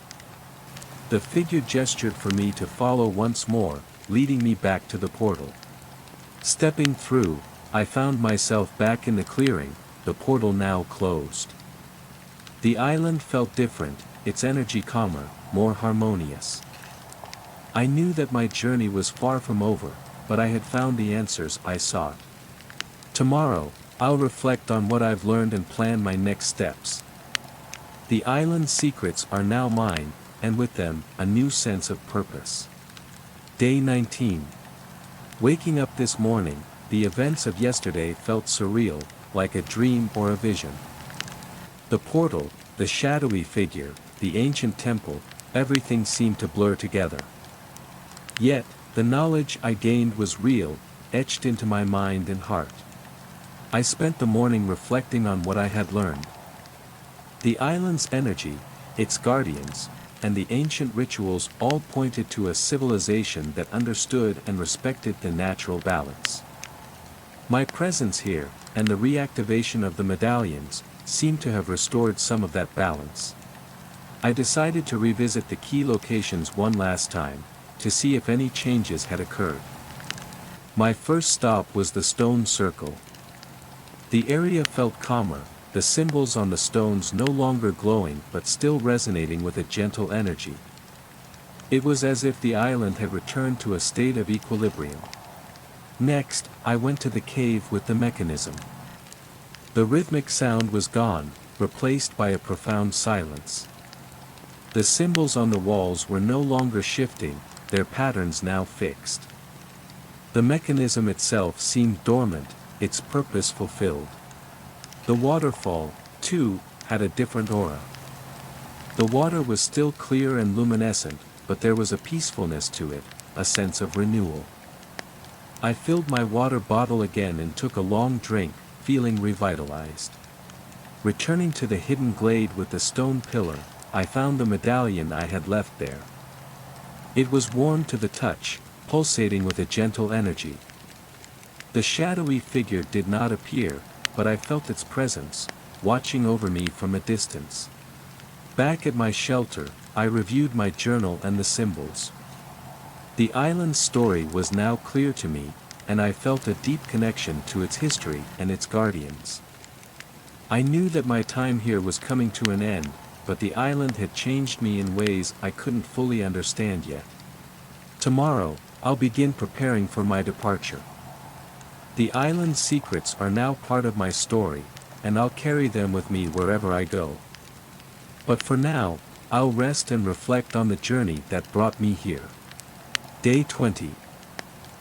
The figure gestured for me to follow once more, leading me back to the portal. Stepping through, I found myself back in the clearing, the portal now closed. The island felt different, its energy calmer, more harmonious. I knew that my journey was far from over, but I had found the answers I sought. Tomorrow, I'll reflect on what I've learned and plan my next steps. The island's secrets are now mine, and with them, a new sense of purpose. Day 19. Waking up this morning, the events of yesterday felt surreal, like a dream or a vision. The portal, the shadowy figure, the ancient temple, everything seemed to blur together. Yet, the knowledge I gained was real, etched into my mind and heart. I spent the morning reflecting on what I had learned. The island's energy, its guardians, and the ancient rituals all pointed to a civilization that understood and respected the natural balance. My presence here, and the reactivation of the medallions, seemed to have restored some of that balance. I decided to revisit the key locations one last time, to see if any changes had occurred. My first stop was the stone circle. The area felt calmer, the symbols on the stones no longer glowing but still resonating with a gentle energy. It was as if the island had returned to a state of equilibrium. Next, I went to the cave with the mechanism. The rhythmic sound was gone, replaced by a profound silence. The symbols on the walls were no longer shifting, their patterns now fixed. The mechanism itself seemed dormant, its purpose fulfilled. The waterfall, too, had a different aura. The water was still clear and luminescent, but there was a peacefulness to it, a sense of renewal. I filled my water bottle again and took a long drink, feeling revitalized. Returning to the hidden glade with the stone pillar, I found the medallion I had left there. It was warm to the touch, pulsating with a gentle energy. The shadowy figure did not appear, but I felt its presence, watching over me from a distance. Back at my shelter, I reviewed my journal and the symbols. The island's story was now clear to me, and I felt a deep connection to its history and its guardians. I knew that my time here was coming to an end, but the island had changed me in ways I couldn't fully understand yet. Tomorrow, I'll begin preparing for my departure. The island's secrets are now part of my story, and I'll carry them with me wherever I go. But for now, I'll rest and reflect on the journey that brought me here. Day 20.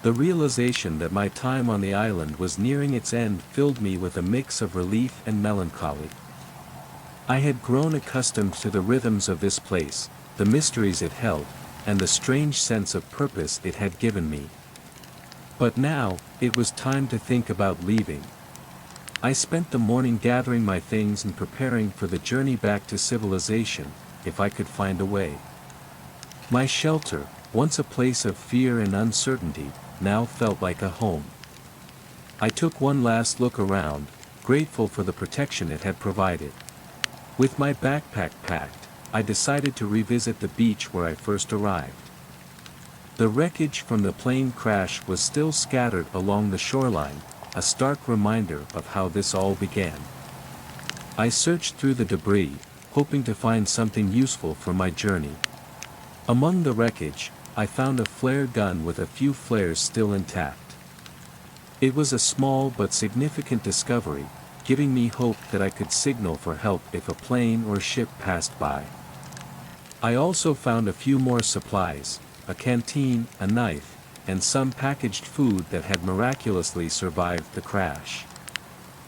The realization that my time on the island was nearing its end filled me with a mix of relief and melancholy. I had grown accustomed to the rhythms of this place, the mysteries it held, and the strange sense of purpose it had given me. But now, it was time to think about leaving. I spent the morning gathering my things and preparing for the journey back to civilization, if I could find a way. My shelter, once a place of fear and uncertainty, now felt like a home. I took one last look around, grateful for the protection it had provided. With my backpack packed, I decided to revisit the beach where I first arrived. The wreckage from the plane crash was still scattered along the shoreline, a stark reminder of how this all began. I searched through the debris, hoping to find something useful for my journey. Among the wreckage, I found a flare gun with a few flares still intact. It was a small but significant discovery, giving me hope that I could signal for help if a plane or ship passed by. I also found a few more supplies, a canteen, a knife, and some packaged food that had miraculously survived the crash.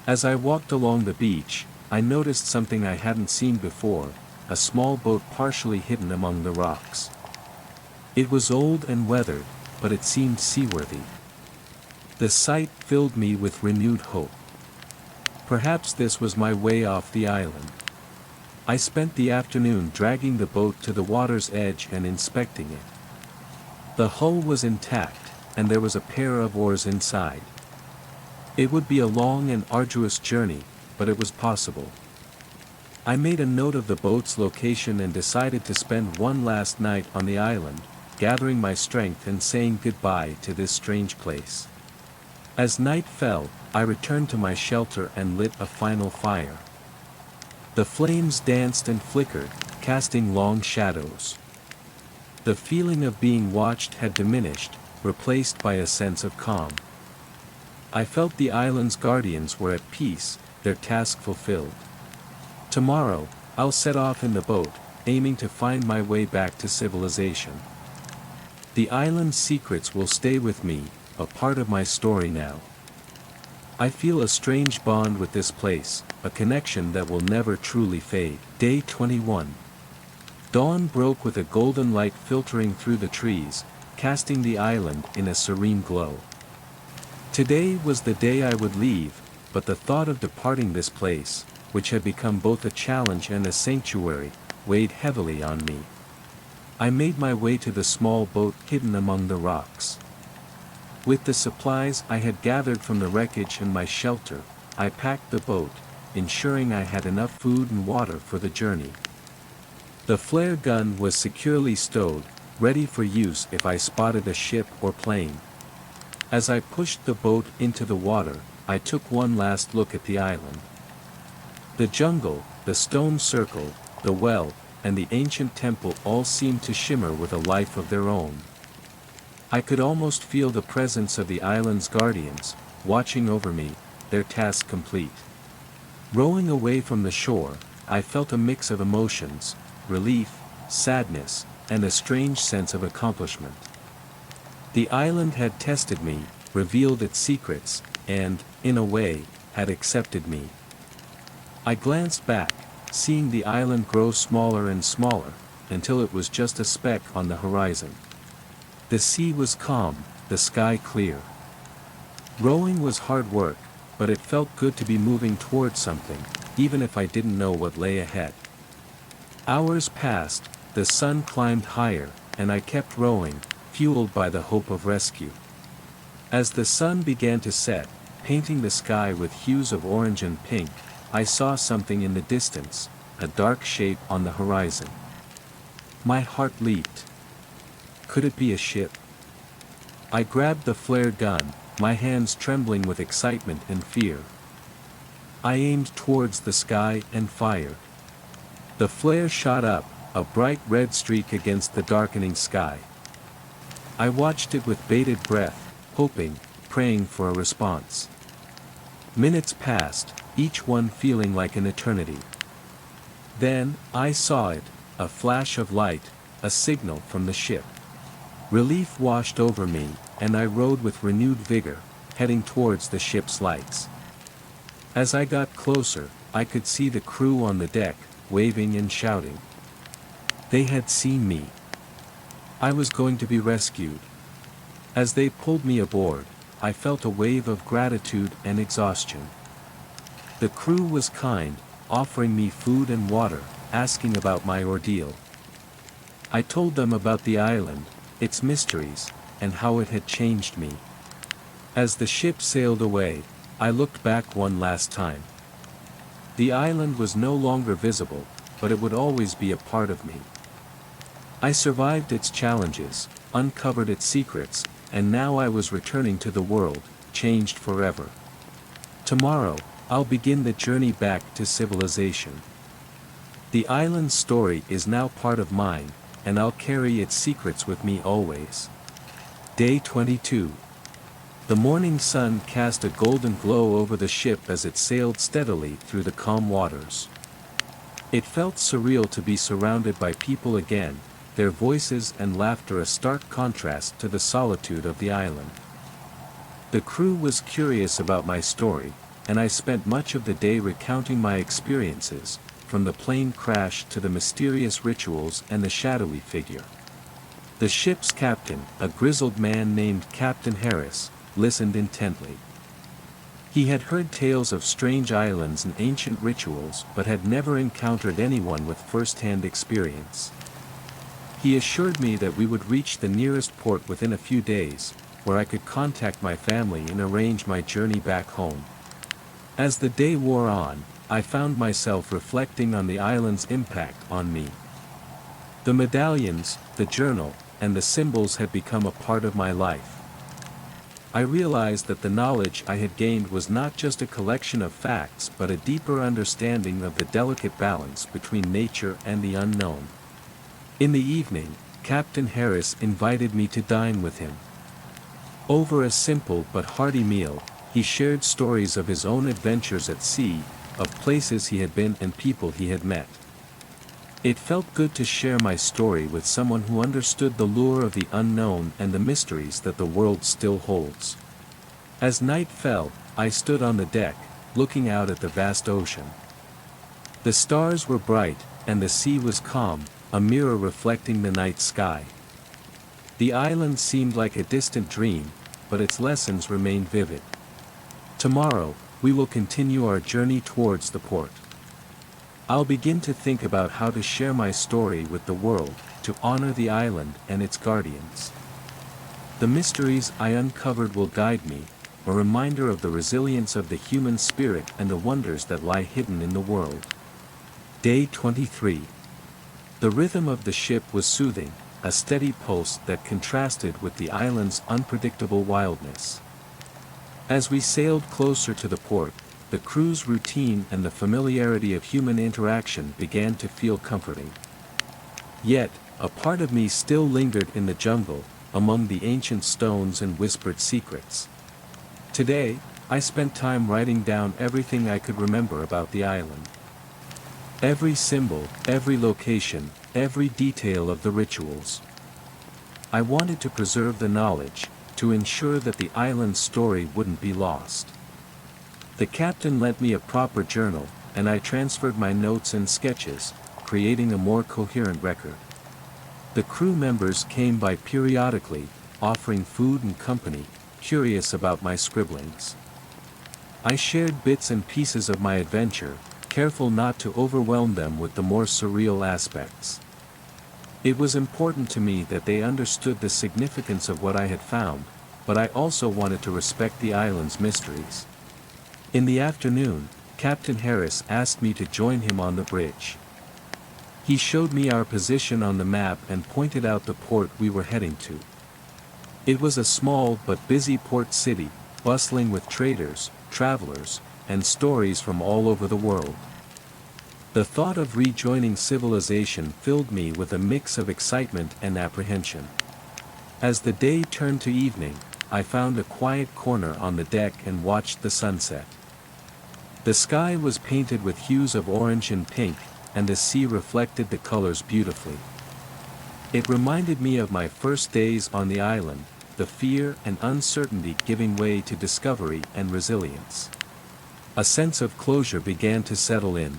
As I walked along the beach, I noticed something I hadn't seen before, a small boat partially hidden among the rocks. It was old and weathered, but it seemed seaworthy. The sight filled me with renewed hope. Perhaps this was my way off the island. I spent the afternoon dragging the boat to the water's edge and inspecting it. The hull was intact, and there was a pair of oars inside. It would be a long and arduous journey, but it was possible. I made a note of the boat's location and decided to spend one last night on the island, gathering my strength and saying goodbye to this strange place. As night fell, I returned to my shelter and lit a final fire. The flames danced and flickered, casting long shadows. The feeling of being watched had diminished, replaced by a sense of calm. I felt the island's guardians were at peace, their task fulfilled. Tomorrow, I'll set off in the boat, aiming to find my way back to civilization. The island's secrets will stay with me, a part of my story now. I feel a strange bond with this place, a connection that will never truly fade. Day 21. Dawn broke with a golden light filtering through the trees, casting the island in a serene glow. Today was the day I would leave, but the thought of departing this place, which had become both a challenge and a sanctuary, weighed heavily on me. I made my way to the small boat hidden among the rocks. With the supplies I had gathered from the wreckage and my shelter, I packed the boat, ensuring I had enough food and water for the journey. The flare gun was securely stowed, ready for use if I spotted a ship or plane. As I pushed the boat into the water, I took one last look at the island. The jungle, the stone circle, the well, and the ancient temple all seemed to shimmer with a life of their own. I could almost feel the presence of the island's guardians, watching over me, their task complete. Rowing away from the shore, I felt a mix of emotions, relief, sadness, and a strange sense of accomplishment. The island had tested me, revealed its secrets, and, in a way, had accepted me. I glanced back, seeing the island grow smaller and smaller, until it was just a speck on the horizon. The sea was calm, the sky clear. Rowing was hard work, but it felt good to be moving towards something, even if I didn't know what lay ahead. Hours passed, the sun climbed higher, and I kept rowing, fueled by the hope of rescue. As the sun began to set, painting the sky with hues of orange and pink, I saw something in the distance, a dark shape on the horizon. My heart leaped. Could it be a ship? I grabbed the flare gun, my hands trembling with excitement and fear. I aimed towards the sky and fired. The flare shot up, a bright red streak against the darkening sky. I watched it with bated breath, hoping, praying for a response. Minutes passed, each one feeling like an eternity. Then, I saw it, a flash of light, a signal from the ship. Relief washed over me, and I rowed with renewed vigor, heading towards the ship's lights. As I got closer, I could see the crew on the deck, waving and shouting. They had seen me. I was going to be rescued. As they pulled me aboard, I felt a wave of gratitude and exhaustion. The crew was kind, offering me food and water, asking about my ordeal. I told them about the island, its mysteries, and how it had changed me. As the ship sailed away, I looked back one last time. The island was no longer visible, but it would always be a part of me. I survived its challenges, uncovered its secrets, and now I was returning to the world, changed forever. Tomorrow, I'll begin the journey back to civilization. The island's story is now part of mine, and I'll carry its secrets with me always. Day 22. The morning sun cast a golden glow over the ship as it sailed steadily through the calm waters. It felt surreal to be surrounded by people again, their voices and laughter a stark contrast to the solitude of the island. The crew was curious about my story, and I spent much of the day recounting my experiences, from the plane crash to the mysterious rituals and the shadowy figure. The ship's captain, a grizzled man named Captain Harris, listened intently. He had heard tales of strange islands and ancient rituals but had never encountered anyone with first-hand experience. He assured me that we would reach the nearest port within a few days, where I could contact my family and arrange my journey back home. As the day wore on, I found myself reflecting on the island's impact on me. The medallions, the journal, and the symbols had become a part of my life. I realized that the knowledge I had gained was not just a collection of facts but a deeper understanding of the delicate balance between nature and the unknown. In the evening, Captain Harris invited me to dine with him. Over a simple but hearty meal, he shared stories of his own adventures at sea, of places he had been and people he had met. It felt good to share my story with someone who understood the lure of the unknown and the mysteries that the world still holds. As night fell, I stood on the deck, looking out at the vast ocean. The stars were bright, and the sea was calm, a mirror reflecting the night sky. The island seemed like a distant dream, but its lessons remained vivid. Tomorrow, we will continue our journey towards the port. I'll begin to think about how to share my story with the world, to honor the island and its guardians. The mysteries I uncovered will guide me, a reminder of the resilience of the human spirit and the wonders that lie hidden in the world. Day 23. The rhythm of the ship was soothing, a steady pulse that contrasted with the island's unpredictable wildness. As we sailed closer to the port, the crew's routine and the familiarity of human interaction began to feel comforting. Yet, a part of me still lingered in the jungle, among the ancient stones and whispered secrets. Today, I spent time writing down everything I could remember about the island. Every symbol, every location, every detail of the rituals. I wanted to preserve the knowledge, to ensure that the island's story wouldn't be lost. The captain lent me a proper journal, and I transferred my notes and sketches, creating a more coherent record. The crew members came by periodically, offering food and company, curious about my scribblings. I shared bits and pieces of my adventure, careful not to overwhelm them with the more surreal aspects. It was important to me that they understood the significance of what I had found, but I also wanted to respect the island's mysteries. In the afternoon, Captain Harris asked me to join him on the bridge. He showed me our position on the map and pointed out the port we were heading to. It was a small but busy port city, bustling with traders, travelers, and stories from all over the world. The thought of rejoining civilization filled me with a mix of excitement and apprehension. As the day turned to evening, I found a quiet corner on the deck and watched the sunset. The sky was painted with hues of orange and pink, and the sea reflected the colors beautifully. It reminded me of my first days on the island, the fear and uncertainty giving way to discovery and resilience. A sense of closure began to settle in.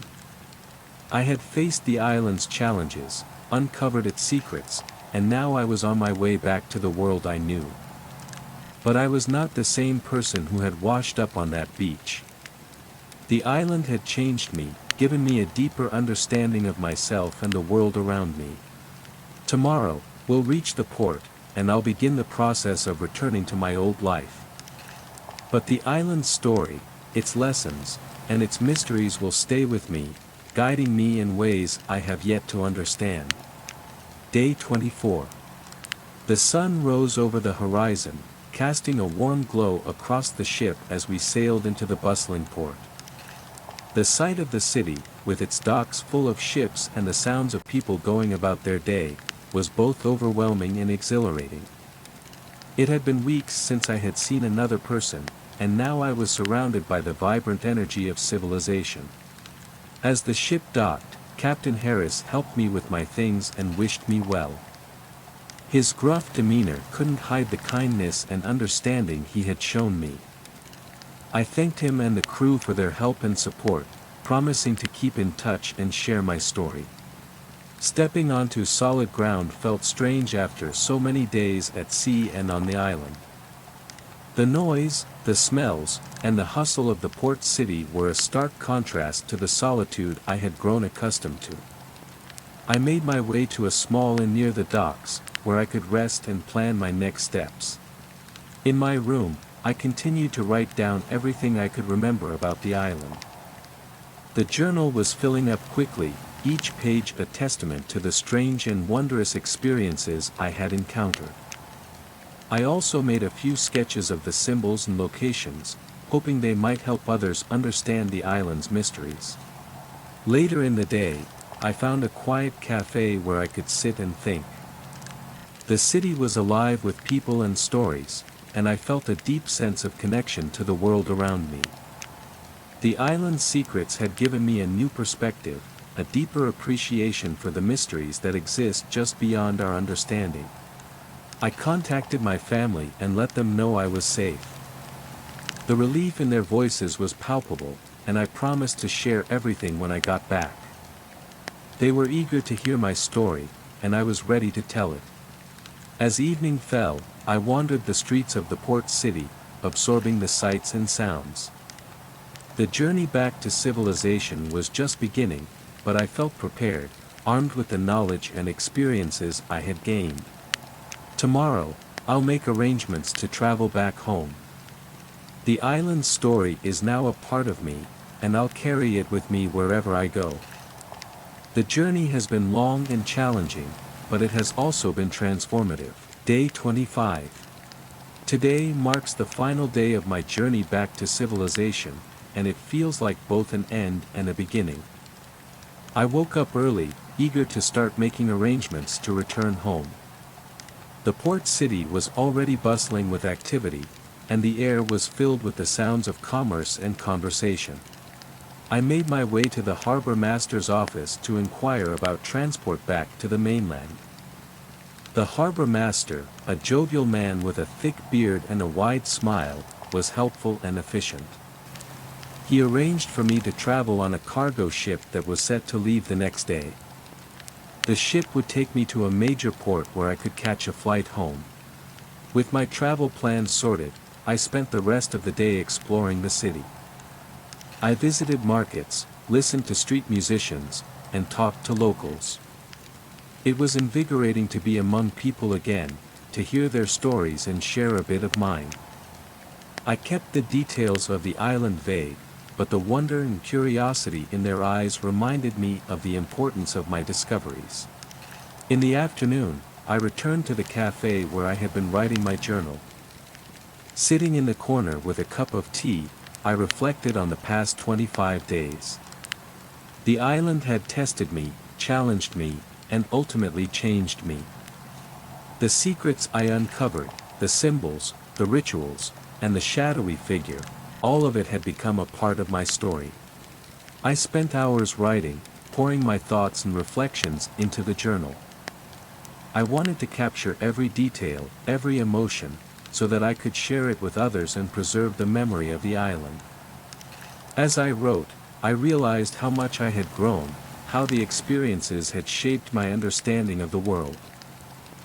I had faced the island's challenges, uncovered its secrets, and now I was on my way back to the world I knew. But I was not the same person who had washed up on that beach. The island had changed me, given me a deeper understanding of myself and the world around me. Tomorrow, we'll reach the port, and I'll begin the process of returning to my old life. But the island's story, its lessons, and its mysteries will stay with me, guiding me in ways I have yet to understand. Day 24. The sun rose over the horizon, casting a warm glow across the ship as we sailed into the bustling port. The sight of the city, with its docks full of ships and the sounds of people going about their day, was both overwhelming and exhilarating. It had been weeks since I had seen another person, and now I was surrounded by the vibrant energy of civilization. As the ship docked, Captain Harris helped me with my things and wished me well. His gruff demeanor couldn't hide the kindness and understanding he had shown me. I thanked him and the crew for their help and support, promising to keep in touch and share my story. Stepping onto solid ground felt strange after so many days at sea and on the island. The noise, the smells, and the hustle of the port city were a stark contrast to the solitude I had grown accustomed to. I made my way to a small inn near the docks, where I could rest and plan my next steps. In my room, I continued to write down everything I could remember about the island. The journal was filling up quickly, each page a testament to the strange and wondrous experiences I had encountered. I also made a few sketches of the symbols and locations, hoping they might help others understand the island's mysteries. Later in the day, I found a quiet cafe where I could sit and think. The city was alive with people and stories, and I felt a deep sense of connection to the world around me. The island's secrets had given me a new perspective, a deeper appreciation for the mysteries that exist just beyond our understanding. I contacted my family and let them know I was safe. The relief in their voices was palpable, and I promised to share everything when I got back. They were eager to hear my story, and I was ready to tell it. As evening fell, I wandered the streets of the port city, absorbing the sights and sounds. The journey back to civilization was just beginning, but I felt prepared, armed with the knowledge and experiences I had gained. Tomorrow, I'll make arrangements to travel back home. The island's story is now a part of me, and I'll carry it with me wherever I go. The journey has been long and challenging, but it has also been transformative. Day 25. Today marks the final day of my journey back to civilization, and it feels like both an end and a beginning. I woke up early, eager to start making arrangements to return home. The port city was already bustling with activity, and the air was filled with the sounds of commerce and conversation. I made my way to the harbor master's office to inquire about transport back to the mainland. The harbor master, a jovial man with a thick beard and a wide smile, was helpful and efficient. He arranged for me to travel on a cargo ship that was set to leave the next day. The ship would take me to a major port where I could catch a flight home. With my travel plans sorted, I spent the rest of the day exploring the city. I visited markets, listened to street musicians, and talked to locals. It was invigorating to be among people again, to hear their stories and share a bit of mine. I kept the details of the island vague, but the wonder and curiosity in their eyes reminded me of the importance of my discoveries. In the afternoon, I returned to the cafe where I had been writing my journal. Sitting in the corner with a cup of tea, I reflected on the past 25 days. The island had tested me, challenged me, and ultimately changed me. The secrets I uncovered, the symbols, the rituals, and the shadowy figure, all of it had become a part of my story. I spent hours writing, pouring my thoughts and reflections into the journal. I wanted to capture every detail, every emotion, so that I could share it with others and preserve the memory of the island. As I wrote, I realized how much I had grown, how the experiences had shaped my understanding of the world.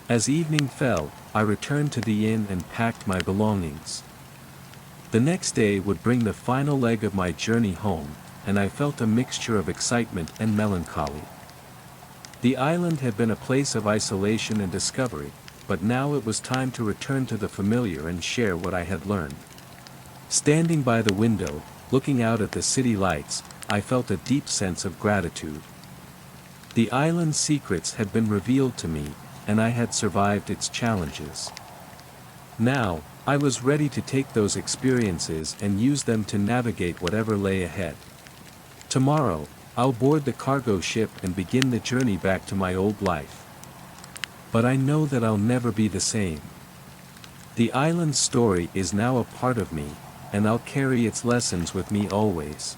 As evening fell, I returned to the inn and packed my belongings. The next day would bring the final leg of my journey home, and I felt a mixture of excitement and melancholy. The island had been a place of isolation and discovery, but now it was time to return to the familiar and share what I had learned. Standing by the window, looking out at the city lights, I felt a deep sense of gratitude. The island's secrets had been revealed to me, and I had survived its challenges. Now, I was ready to take those experiences and use them to navigate whatever lay ahead. Tomorrow, I'll board the cargo ship and begin the journey back to my old life. But I know that I'll never be the same. The island's story is now a part of me, and I'll carry its lessons with me always.